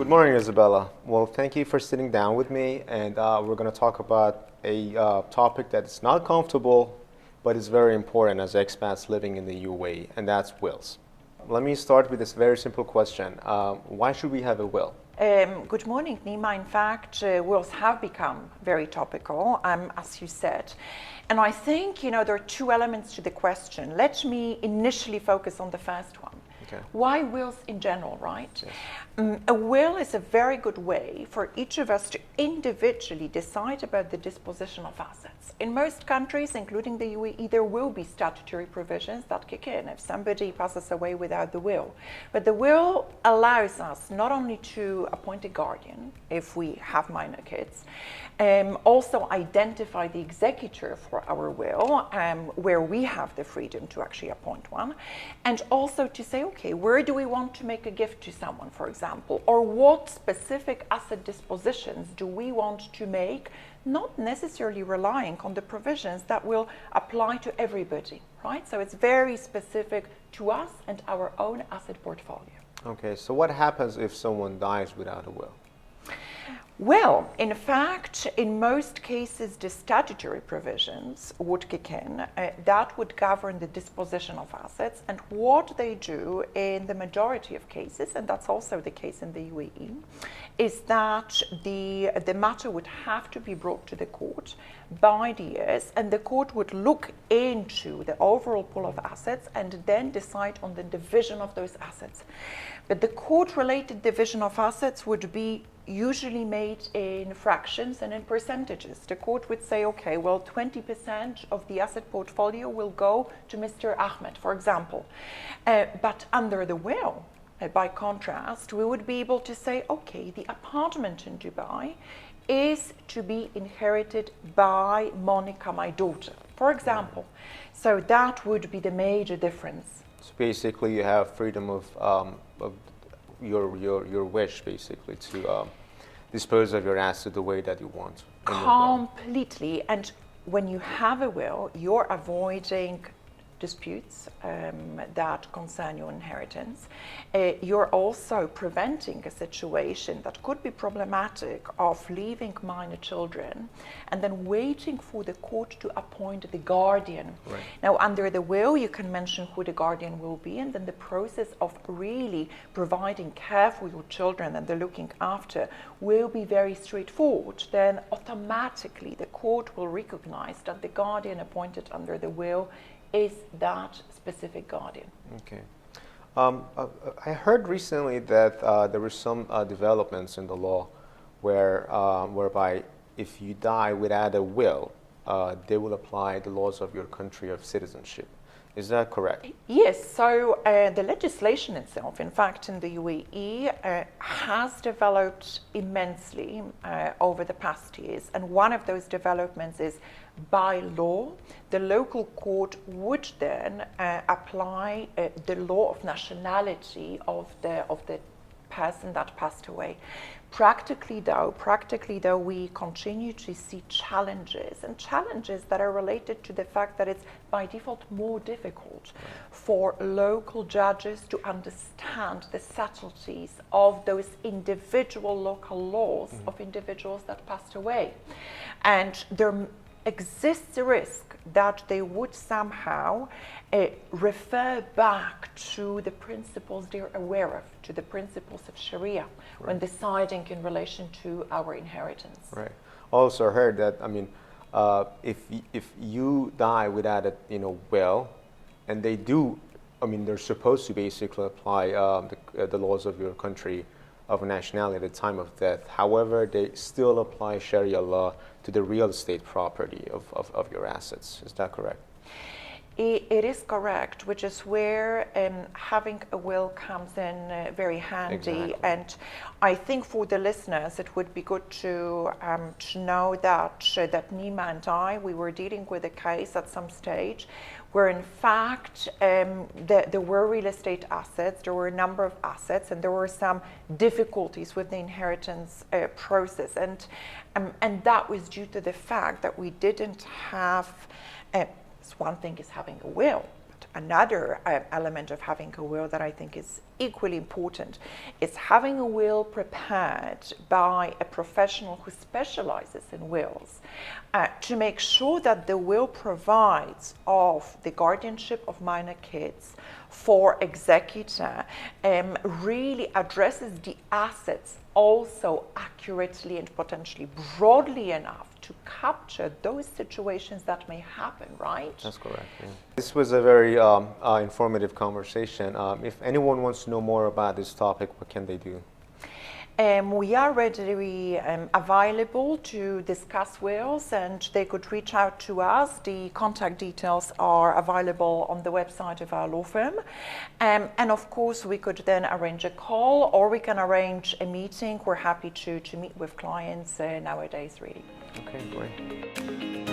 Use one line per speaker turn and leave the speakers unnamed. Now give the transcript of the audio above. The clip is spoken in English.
Good morning, Isabella. Well, thank you for sitting down with me, and we're going to talk about a topic that is not comfortable, but is very important as expats living in the UAE, and that's wills. Let me start with this very simple question. Why should we have a will?
Good morning, Nima. In fact, wills have become very topical, as you said. And I think, there are two elements to the question. Let me initially focus on the first one.
Okay.
Why wills in general, right?
Yes.
A will is a very good way for each of us to individually decide about the disposition of assets. In most countries, including the UAE, there will be statutory provisions that kick in if somebody passes away without the will. But the will allows us not only to appoint a guardian if we have minor kids, also identify the executor for our will, where we have the freedom to actually appoint one, and also to say, okay, where do we want to make a gift to someone, for example, or what specific asset dispositions do we want to make, not necessarily relying on the provisions that will apply to everybody, right? So it's very specific to us and our own asset portfolio.
Okay, so what happens if someone dies without a will?
Well, in fact, in most cases, the statutory provisions would kick in. That would govern the disposition of assets. And what they do in the majority of cases, and that's also the case in the UAE, is that the matter would have to be brought to the court by the heirs, and the court would look into the overall pool of assets and then decide on the division of those assets. But the court-related division of assets would be usually made in fractions and in percentages. The court would say, okay, well, 20% of the asset portfolio will go to Mr. Ahmed, for example. But under the will, by contrast, we would be able to say, okay, the apartment in Dubai is to be inherited by Monica, my daughter, for example. So that would be the major difference.
So basically, you have freedom of your wish, basically, to dispose of your asset the way that you want.
Completely. And when you have a will, you're avoiding disputes that concern your inheritance. You're also preventing a situation that could be problematic of leaving minor children and then waiting for the court to appoint the guardian.
Right.
Now, under the will, you can mention who the guardian will be, and then the process of really providing care for your children and the looking after will be very straightforward. Then automatically the court will recognize that the guardian appointed under the will is that specific guardian.
Okay. I heard recently that there were some developments in the law whereby if you die without a will, they will apply the laws of your country of citizenship. Is that correct?
Yes, so the legislation itself, in fact, in the UAE has developed immensely over the past years. And one of those developments is by law, the local court would then apply the law of nationality of the person that passed away. Practically though, we continue to see challenges that are related to the fact that it's by default more difficult for local judges to understand the subtleties of those individual local laws of individuals that passed away. And there exists a risk that they would somehow refer back to the principles they're aware of, to the principles of Sharia, when deciding in relation to our inheritance.
Right. Also heard that, if you die without a will, and they do, they're supposed to basically apply the laws of your country of nationality at the time of death. However, they still apply Sharia law to the real estate property of your assets. Is that correct?
It is correct, which is where having a will comes in very handy.
Exactly.
And I think for the listeners, it would be good to know that Nima and I, we were dealing with a case at some stage where in fact there were real estate assets, there were a number of assets, and there were some difficulties with the inheritance process. And that was due to the fact that we didn't have, one thing is having a will, Another element of having a will that I think is equally important is having a will prepared by a professional who specializes in wills to make sure that the will provides of the guardianship of minor kids for executor, really addresses the assets also accurately and potentially broadly enough to capture those situations that may happen, right?
That's correct. Yeah. This was a very informative conversation. If anyone wants to know more about this topic, what can they do?
We are readily available to discuss wills, and they could reach out to us. The contact details are available on the website of our law firm. And of course, we could then arrange a call, or we can arrange a meeting. We're happy to meet with clients nowadays, really.
Okay, great.